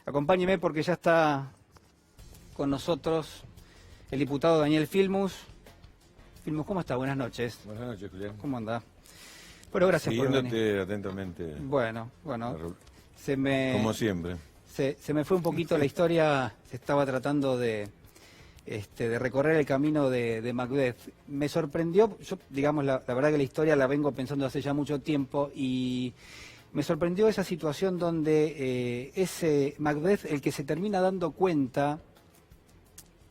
Acompáñeme porque ya está con nosotros el diputado Daniel Filmus. Filmus, ¿cómo está? Buenas noches. Buenas noches, Julián. ¿Cómo anda? Bueno, gracias por venir. Siguiéndote atentamente. Bueno, como siempre. Se me fue un poquito la historia, se estaba tratando de recorrer el camino de Macbeth. Me sorprendió, yo digamos, la verdad que la historia la vengo pensando hace ya mucho tiempo y me sorprendió esa situación donde ese Macbeth, el que se termina dando cuenta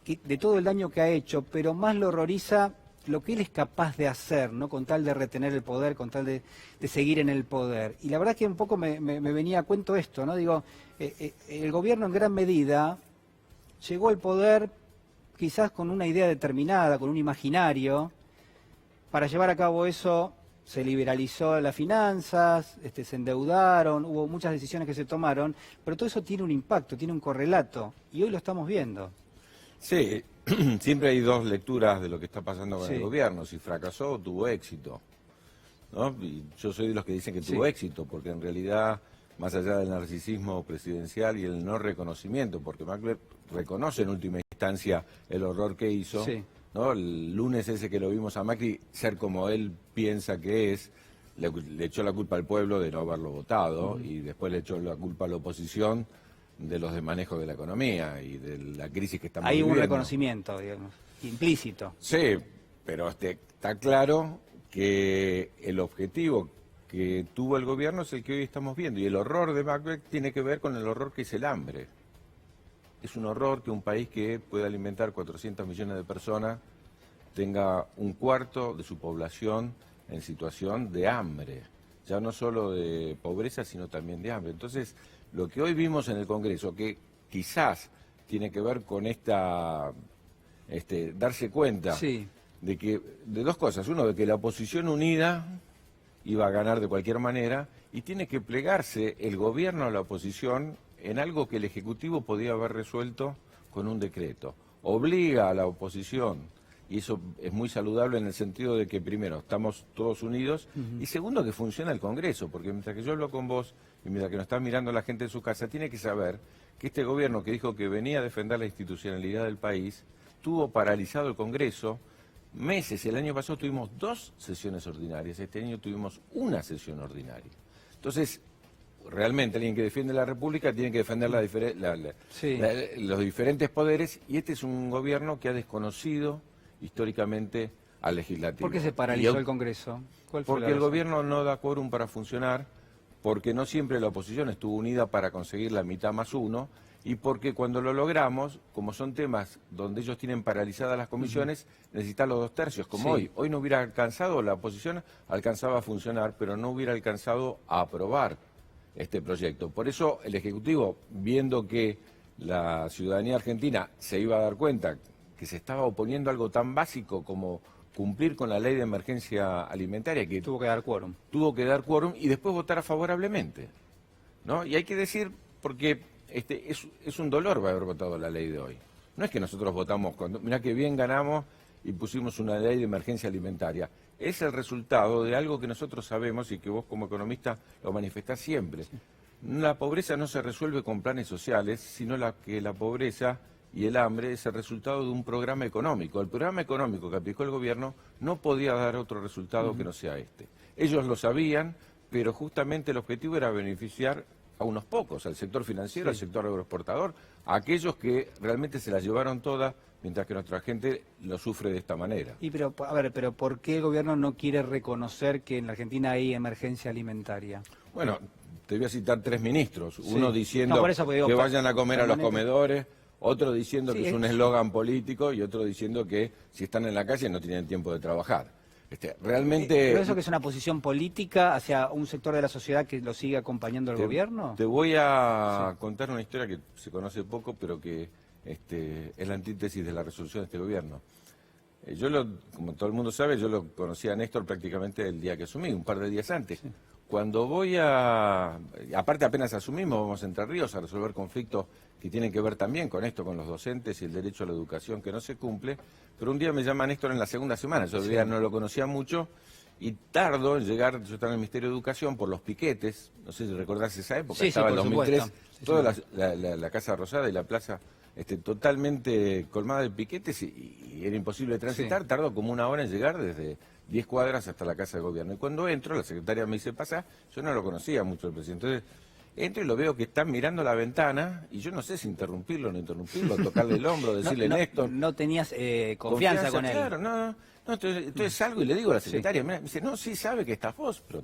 de todo el daño que ha hecho, pero más lo horroriza lo que él es capaz de hacer, ¿no? Con tal de retener el poder, con tal de seguir en el poder. Y la verdad que un poco me venía a cuento esto, ¿no? Digo, el gobierno en gran medida llegó al poder quizás con una idea determinada, con un imaginario. Para llevar a cabo eso se liberalizó las finanzas, se endeudaron, hubo muchas decisiones que se tomaron, pero todo eso tiene un impacto, tiene un correlato, y hoy lo estamos viendo. Sí, siempre hay dos lecturas de lo que está pasando con el gobierno, si fracasó o tuvo éxito, ¿no? Y yo soy de los que dicen que tuvo éxito, porque en realidad, más allá del narcisismo presidencial y el no reconocimiento, porque Macbeth reconoce en última instancia el horror que hizo, ¿no? El lunes ese que lo vimos a Macri ser como él piensa que es, le echó la culpa al pueblo de no haberlo votado y después le ejó la culpa a la oposición de los desmanejos de la economía y de la crisis que estamos viviendo. Hay un reconocimiento, digamos, implícito. Sí, pero está claro que el objetivo que tuvo el gobierno es el que hoy estamos viendo, y el horror de Macbeth tiene que ver con el horror que es el hambre. Es un horror que un país que puede alimentar 400 millones de personas tenga un cuarto de su población en situación de hambre, ya no solo de pobreza, sino también de hambre. Entonces, lo que hoy vimos en el Congreso, que quizás tiene que ver con darse cuenta de dos cosas. Uno, de que la oposición unida iba a ganar de cualquier manera, y tiene que plegarse el gobierno a la oposición en algo que el Ejecutivo podía haber resuelto con un decreto. Obliga a la oposición, y eso es muy saludable en el sentido de que, primero, estamos todos unidos, y segundo, que funciona el Congreso, porque mientras que yo hablo con vos, y mientras que nos está mirando la gente en su casa, tiene que saber que este gobierno, que dijo que venía a defender la institucionalidad del país, tuvo paralizado el Congreso meses. El año pasado tuvimos 2 sesiones ordinarias, este año tuvimos 1 sesión ordinaria. Entonces, realmente alguien que defiende la República tiene que defender los diferentes poderes, y este es un gobierno que ha desconocido históricamente al legislativo. ¿Por qué se paralizó el Congreso? Porque el gobierno no da quórum para funcionar, porque no siempre la oposición estuvo unida para conseguir la mitad más 1, y porque cuando lo logramos, como son temas donde ellos tienen paralizadas las comisiones, necesitan los 2/3, como hoy. Hoy no hubiera alcanzado, la oposición alcanzaba a funcionar, pero no hubiera alcanzado a aprobar este proyecto. Por eso el Ejecutivo, viendo que la ciudadanía argentina se iba a dar cuenta que se estaba oponiendo a algo tan básico como cumplir con la ley de emergencia alimentaria, que tuvo que dar quórum. Tuvo que dar quórum y después votar favorablemente, ¿no? Y hay que decir, porque es un dolor haber votado la ley de hoy. No es que nosotros votamos, mirá que bien ganamos y pusimos una ley de emergencia alimentaria. Es el resultado de algo que nosotros sabemos y que vos como economista lo manifestás siempre. La pobreza no se resuelve con planes sociales, sino que la pobreza y el hambre es el resultado de un programa económico. El programa económico que aplicó el gobierno no podía dar otro resultado que no sea este. Ellos lo sabían, pero justamente el objetivo era beneficiar a unos pocos, al sector financiero, al sector agroexportador, a aquellos que realmente se las llevaron todas, mientras que nuestra gente lo sufre de esta manera. Pero ¿por qué el gobierno no quiere reconocer que en la Argentina hay emergencia alimentaria? Bueno, te voy a citar 3 ministros, uno diciendo que vayan a comer a los comedores, otro diciendo que es un eslogan político, y otro diciendo que si están en la calle no tienen tiempo de trabajar. Realmente... ¿Pero eso que es una posición política hacia un sector de la sociedad que lo sigue acompañando el gobierno? Te voy a contar una historia que se conoce poco, pero que es la antítesis de la resolución de este gobierno. Como todo el mundo sabe, yo lo conocí a Néstor prácticamente el día que asumí, un par de días antes. Cuando aparte apenas asumimos, vamos a Entre Ríos a resolver conflictos que tienen que ver también con esto, con los docentes y el derecho a la educación que no se cumple, pero un día me llama Néstor en la segunda semana, yo todavía no lo conocía mucho, y tardo en llegar, yo estaba en el Ministerio de Educación por los piquetes, no sé si recordás esa época, Sí, estaba sí, en por 2003, supuesto. toda la Casa Rosada y la plaza totalmente colmada de piquetes y era imposible transitar, Sí. tardó como 1 hora en llegar desde 10 cuadras hasta la Casa de Gobierno. Y cuando entro, la secretaria me dice, pasa, yo no lo conocía mucho el presidente, entonces entro y lo veo que están mirando la ventana y yo no sé si interrumpirlo o no interrumpirlo, tocarle el hombro, decirle Néstor. No tenías confianza con él. Claro, no, entonces salgo y le digo a la secretaria, me dice, no, sí sabe que estás vos, pero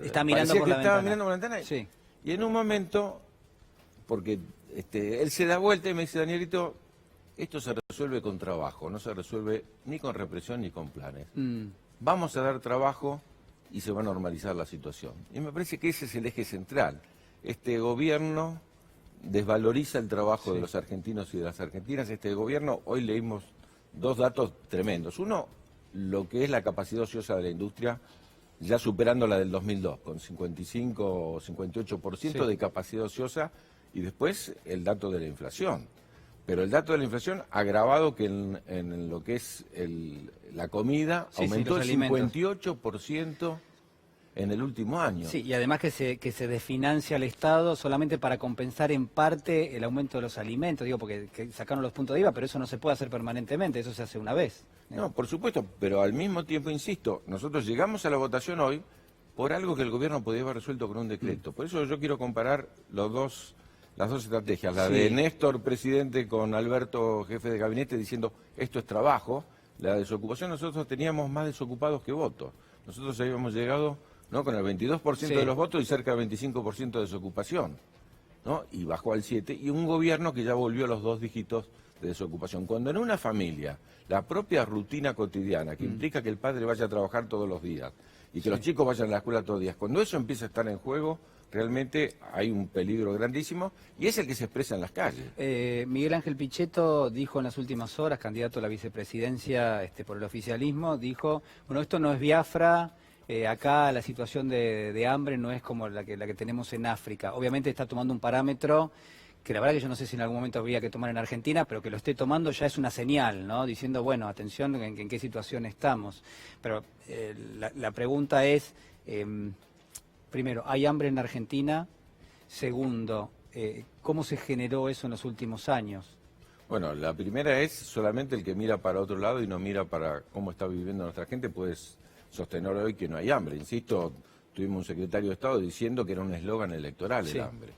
Está mirando parecía por que la estaba ventana. mirando por la ventana. Sí. Y en un momento, porque él se da vuelta y me dice, Danielito, esto se resuelve con trabajo, no se resuelve ni con represión ni con planes. Vamos a dar trabajo y se va a normalizar la situación. Y me parece que ese es el eje central. Este gobierno desvaloriza el trabajo de los argentinos y de las argentinas. Este gobierno, hoy leímos 2 datos tremendos. Uno, lo que es la capacidad ociosa de la industria, ya superando la del 2002, con 55 o 58% de capacidad ociosa, y después el dato de la inflación. Pero el dato de la inflación agravado que en lo que es la comida, aumentó el 58% en el último año. Sí, y además que se desfinancia al Estado solamente para compensar en parte el aumento de los alimentos, digo, porque sacaron los puntos de IVA, pero eso no se puede hacer permanentemente, eso se hace una vez. No, por supuesto, pero al mismo tiempo, insisto, nosotros llegamos a la votación hoy por algo que el gobierno podía haber resuelto con un decreto. Por eso yo quiero comparar las dos estrategias, la de Néstor, presidente, con Alberto, jefe de gabinete, diciendo esto es trabajo. La desocupación, nosotros teníamos más desocupados que votos. Nosotros habíamos llegado, ¿no?, con el 22% de los votos y cerca del 25% de desocupación, ¿no? Y bajó al 7%, y un gobierno que ya volvió a los 2 dígitos de desocupación. Cuando en una familia la propia rutina cotidiana, que implica que el padre vaya a trabajar todos los días y que los chicos vayan a la escuela todos los días, cuando eso empieza a estar en juego, realmente hay un peligro grandísimo y es el que se expresa en las calles. Miguel Ángel Pichetto dijo en las últimas horas, candidato a la vicepresidencia por el oficialismo, dijo, bueno, esto no es Biafra, acá la situación de hambre no es como la que tenemos en África. Obviamente está tomando un parámetro que la verdad que yo no sé si en algún momento había que tomar en Argentina, pero que lo esté tomando ya es una señal, ¿no? Diciendo, bueno, atención en qué situación estamos. Pero la pregunta es, primero, ¿hay hambre en Argentina? Segundo, ¿cómo se generó eso en los últimos años? Bueno, la primera es solamente el que mira para otro lado y no mira para cómo está viviendo nuestra gente, pues sostener hoy que no hay hambre. Insisto, tuvimos un secretario de Estado diciendo que era un eslogan electoral el hambre.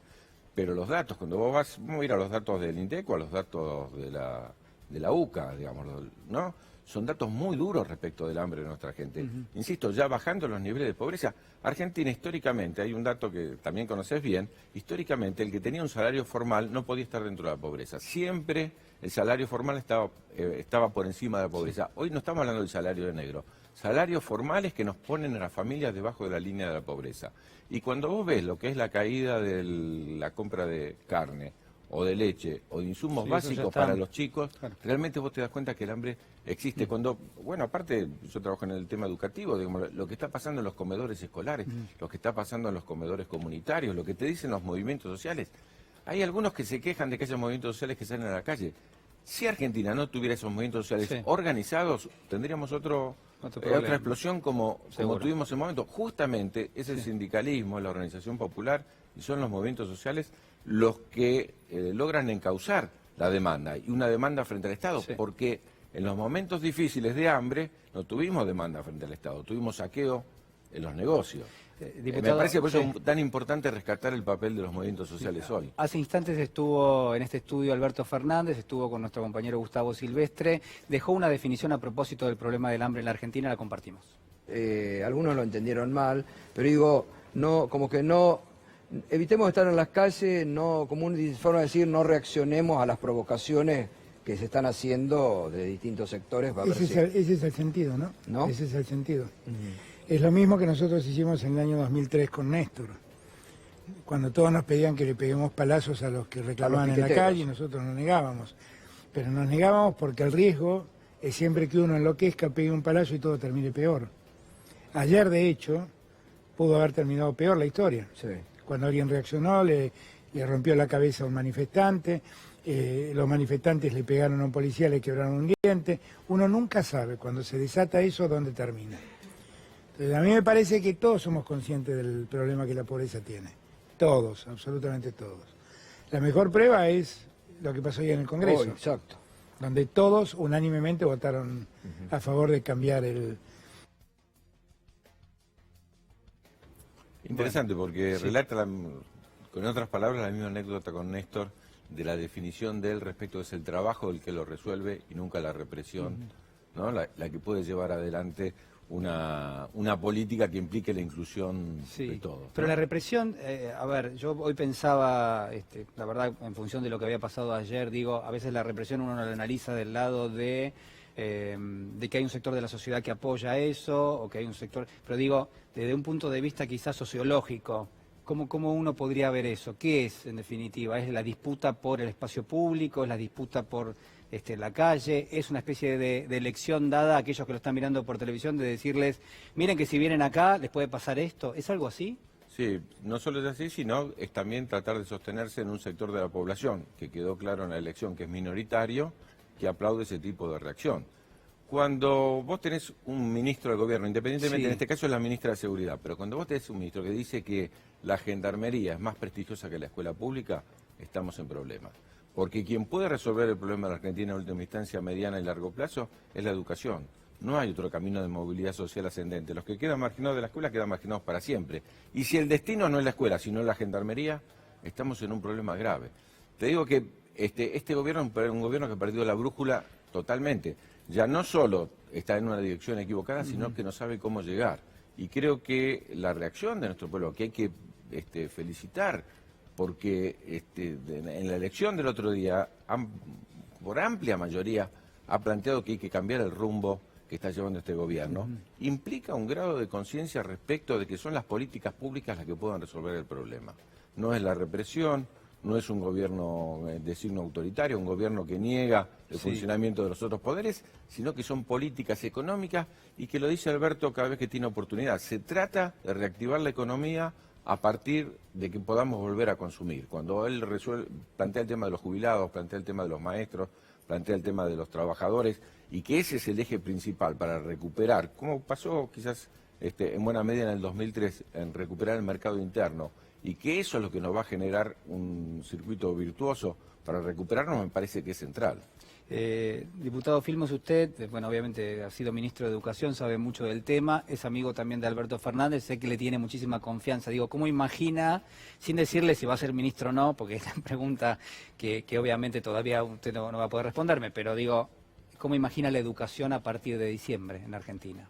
Pero los datos, cuando vamos a ir a los datos del INDEC o a los datos de la UCA, digamos, ¿no? Son datos muy duros respecto del hambre de nuestra gente. Insisto, ya bajando los niveles de pobreza, Argentina históricamente, hay un dato que también conoces bien, históricamente el que tenía un salario formal no podía estar dentro de la pobreza. Siempre el salario formal estaba por encima de la pobreza. Hoy no estamos hablando del salario de negro. Salarios formales que nos ponen a las familias debajo de la línea de la pobreza. Y cuando vos ves lo que es la caída de la compra de carne o de leche o de insumos básicos para los chicos, realmente vos te das cuenta que el hambre existe. Cuando, bueno, aparte yo trabajo en el tema educativo, digamos, lo que está pasando en los comedores escolares, lo que está pasando en los comedores comunitarios, lo que te dicen los movimientos sociales. Hay algunos que se quejan de que haya movimientos sociales que salen a la calle. Si Argentina no tuviera esos movimientos sociales organizados, tendríamos otra explosión como tuvimos en el momento. Justamente es el sindicalismo, la organización popular y son los movimientos sociales los que logran encauzar la demanda y una demanda frente al Estado, porque en los momentos difíciles de hambre no tuvimos demanda frente al Estado, tuvimos saqueo en los negocios. Diputado, me parece por eso tan importante rescatar el papel de los movimientos sociales hoy. Hace instantes estuvo en este estudio Alberto Fernández, estuvo con nuestro compañero Gustavo Silvestre, dejó una definición a propósito del problema del hambre en la Argentina, la compartimos. Algunos lo entendieron mal, pero digo, no, como que no, evitemos estar en las calles, no, como una forma de decir, no reaccionemos a las provocaciones que se están haciendo de distintos sectores. Ese es el sentido, ¿no? Ese es el sentido. Es lo mismo que nosotros hicimos en el año 2003 con Néstor, cuando todos nos pedían que le peguemos palazos a los que reclamaban en la calle, y nosotros nos negábamos. Pero nos negábamos porque el riesgo es siempre que uno enloquezca, pegue un palazo y todo termine peor. Ayer, de hecho, pudo haber terminado peor la historia. Cuando alguien reaccionó, le rompió la cabeza a un manifestante, los manifestantes le pegaron a un policía, le quebraron un diente. Uno nunca sabe cuando se desata eso dónde termina. Entonces, a mí me parece que todos somos conscientes del problema que la pobreza tiene. Todos, absolutamente todos. La mejor prueba es lo que pasó hoy en el Congreso. Exacto. Donde todos unánimemente votaron a favor de cambiar el... Interesante, porque relata, con otras palabras, la misma anécdota con Néstor de la definición de él respecto es el trabajo el que lo resuelve y nunca la represión, ¿no? La que puede llevar adelante una política que implique la inclusión de todos, ¿no? Pero la represión, a ver, yo hoy pensaba, la verdad, en función de lo que había pasado ayer, digo, a veces la represión uno la analiza del lado de que hay un sector de la sociedad que apoya eso, o que hay un sector, pero digo, desde un punto de vista quizás sociológico, ¿cómo uno podría ver eso? ¿Qué es, en definitiva? ¿Es la disputa por el espacio público? ¿Es la disputa por la calle? ¿Es una especie de elección dada a aquellos que lo están mirando por televisión de decirles, miren que si vienen acá les puede pasar esto? ¿Es algo así? Sí, no solo es así, sino es también tratar de sostenerse en un sector de la población, que quedó claro en la elección que es minoritario, que aplaude ese tipo de reacción. Cuando vos tenés un ministro del gobierno, independientemente, en este caso es la ministra de Seguridad, pero cuando vos tenés un ministro que dice que la gendarmería es más prestigiosa que la escuela pública, estamos en problemas. Porque quien puede resolver el problema de la Argentina en última instancia, mediana y largo plazo, es la educación. No hay otro camino de movilidad social ascendente. Los que quedan marginados de la escuela quedan marginados para siempre. Y si el destino no es la escuela, sino la gendarmería, estamos en un problema grave. Te digo que este gobierno es un gobierno que ha perdido la brújula totalmente. Ya no solo está en una dirección equivocada, sino que no sabe cómo llegar. Y creo que la reacción de nuestro pueblo, que hay que felicitar, porque en la elección del otro día, por amplia mayoría, ha planteado que hay que cambiar el rumbo que está llevando este gobierno, implica un grado de conciencia respecto de que son las políticas públicas las que puedan resolver el problema. No es la represión, no es un gobierno de signo autoritario, un gobierno que niega el funcionamiento de los otros poderes, sino que son políticas económicas y que lo dice Alberto cada vez que tiene oportunidad. Se trata de reactivar la economía a partir de que podamos volver a consumir. Cuando él plantea el tema de los jubilados, plantea el tema de los maestros, plantea el tema de los trabajadores, y que ese es el eje principal para recuperar, como pasó quizás en buena medida en el 2003, en recuperar el mercado interno, y que eso es lo que nos va a generar un circuito virtuoso para recuperarnos, me parece que es central. Diputado Filmus, usted, bueno, obviamente ha sido ministro de Educación, sabe mucho del tema, es amigo también de Alberto Fernández, sé que le tiene muchísima confianza. Digo, ¿cómo imagina, sin decirle si va a ser ministro o no, porque es la pregunta que obviamente todavía usted no va a poder responderme, pero digo, ¿cómo imagina la educación a partir de diciembre en Argentina?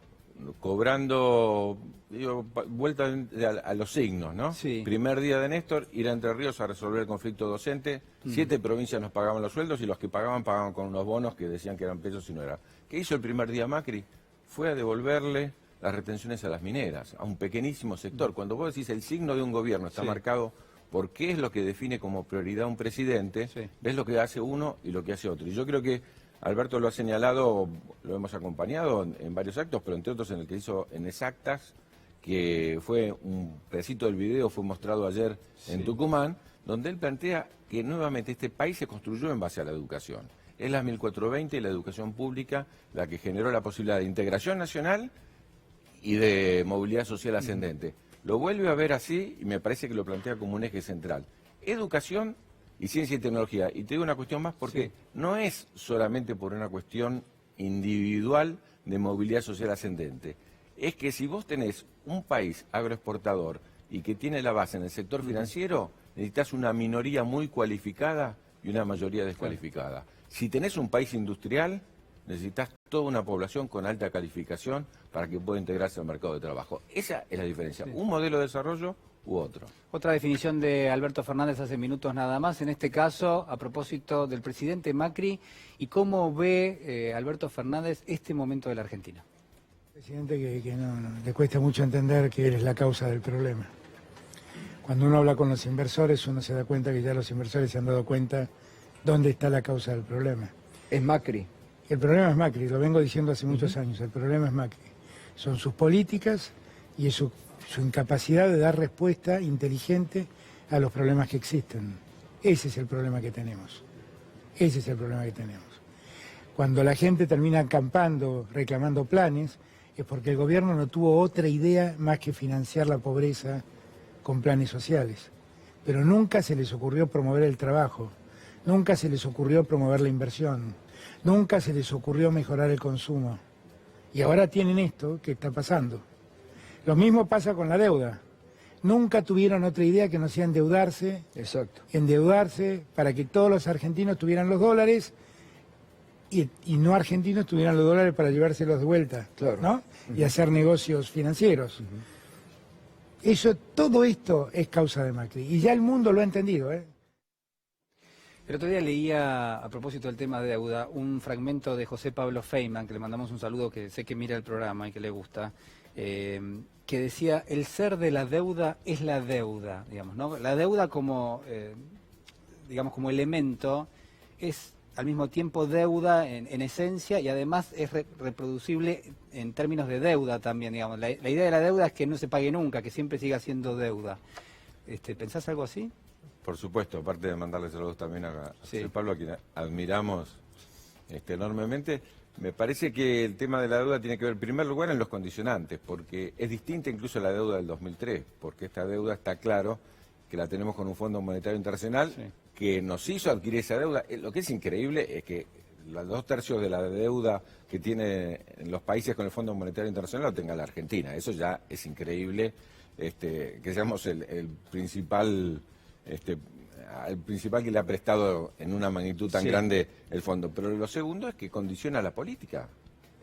Cobrando, vuelta a los signos, ¿no? Sí. Primer día de Néstor, ir a Entre Ríos a resolver el conflicto docente. 7 provincias nos pagaban los sueldos y los que pagaban con unos bonos que decían que eran pesos y no era. ¿Qué hizo el primer día Macri? Fue a devolverle las retenciones a las mineras, a un pequeñísimo sector. Cuando vos decís el signo de un gobierno está marcado por qué es lo que define como prioridad un presidente, ves lo que hace uno y lo que hace otro. Y yo creo que Alberto lo ha señalado, lo hemos acompañado en varios actos, pero entre otros en el que hizo en Exactas, que fue un pedacito del video, fue mostrado ayer en Tucumán, donde él plantea que nuevamente este país se construyó en base a la educación. Es la 1420 y la educación pública la que generó la posibilidad de integración nacional y de movilidad social ascendente. Lo vuelve a ver así y me parece que lo plantea como un eje central. Educación y ciencia y tecnología. Y te digo una cuestión más porque no es solamente por una cuestión individual de movilidad social ascendente. Es que si vos tenés un país agroexportador y que tiene la base en el sector financiero, necesitas una minoría muy cualificada y una mayoría descualificada. Si tenés un país industrial, necesitas toda una población con alta calificación para que pueda integrarse al mercado de trabajo. Esa es la diferencia. Un modelo de desarrollo u otro. Otra definición de Alberto Fernández hace minutos nada más, en este caso a propósito del presidente Macri, y cómo ve Alberto Fernández este momento de la Argentina. Presidente que no, le cuesta mucho entender que él es la causa del problema. Cuando uno habla con los inversores, uno se da cuenta que ya los inversores se han dado cuenta dónde está la causa del problema. Es Macri. El problema es Macri, lo vengo diciendo hace muchos años, el problema es Macri. Son sus políticas y es su incapacidad de dar respuesta inteligente a los problemas que existen. Ese es el problema que tenemos. Ese es el problema que tenemos. Cuando la gente termina acampando, reclamando planes, es porque el gobierno no tuvo otra idea más que financiar la pobreza con planes sociales. Pero nunca se les ocurrió promover el trabajo, nunca se les ocurrió promover la inversión, nunca se les ocurrió mejorar el consumo. Y ahora tienen esto que está pasando. Lo mismo pasa con la deuda. Nunca tuvieron otra idea que no sea endeudarse. Exacto. Endeudarse para que todos los argentinos tuvieran los dólares y no argentinos tuvieran los dólares para llevárselos de vuelta, claro, ¿no? Y hacer negocios financieros. Todo esto es causa de Macri. Y ya el mundo lo ha entendido, ¿eh? El otro día leía, a propósito del tema de deuda, un fragmento de José Pablo Feynman, que le mandamos un saludo, que sé que mira el programa y que le gusta, que decía, el ser de la deuda es la deuda, digamos, ¿no? La deuda como, digamos, como elemento es al mismo tiempo deuda en esencia y además es reproducible en términos de deuda también, digamos. La idea de la deuda es que no se pague nunca, que siempre siga siendo deuda. ¿Pensás algo así? Por supuesto, aparte de mandarle saludos también a Sí. Pablo, a quien admiramos enormemente. Me parece que el tema de la deuda tiene que ver en primer lugar en los condicionantes, porque es distinta incluso a la deuda del 2003, porque esta deuda está claro que la tenemos con un Fondo Monetario Internacional, sí, que nos hizo adquirir esa deuda. Lo que es increíble es que los 2/3 de la deuda que tiene en los países con el Fondo Monetario Internacional lo tenga la Argentina. Eso ya es increíble, que seamos el principal que le ha prestado en una magnitud tan grande el fondo. Pero lo segundo es que condiciona la política.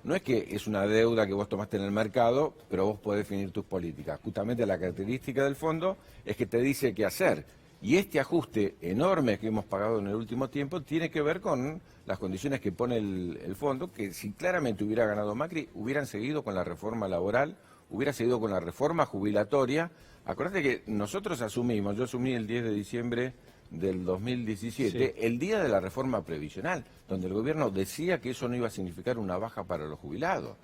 No es que es una deuda que vos tomaste en el mercado, pero vos podés definir tus políticas. Justamente la característica del fondo es que te dice qué hacer. Y este ajuste enorme que hemos pagado en el último tiempo tiene que ver con las condiciones que pone el fondo, que si claramente hubiera ganado Macri, hubieran seguido con la reforma laboral, hubiera seguido con la reforma jubilatoria. Acordate que nosotros yo asumí el 10 de diciembre del 2017, sí, el día de la reforma previsional, donde el gobierno decía que eso no iba a significar una baja para los jubilados,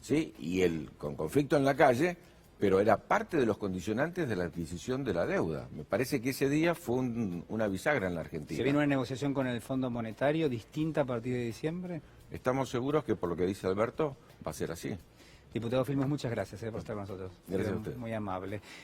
¿sí? Y con conflicto en la calle, pero era parte de los condicionantes de la adquisición de la deuda. Me parece que ese día fue una bisagra en la Argentina. ¿Se viene una negociación con el Fondo Monetario distinta a partir de diciembre? Estamos seguros que, por lo que dice Alberto, va a ser así. Diputado Filmus, muchas gracias por estar con nosotros. Gracias a usted. Muy amable.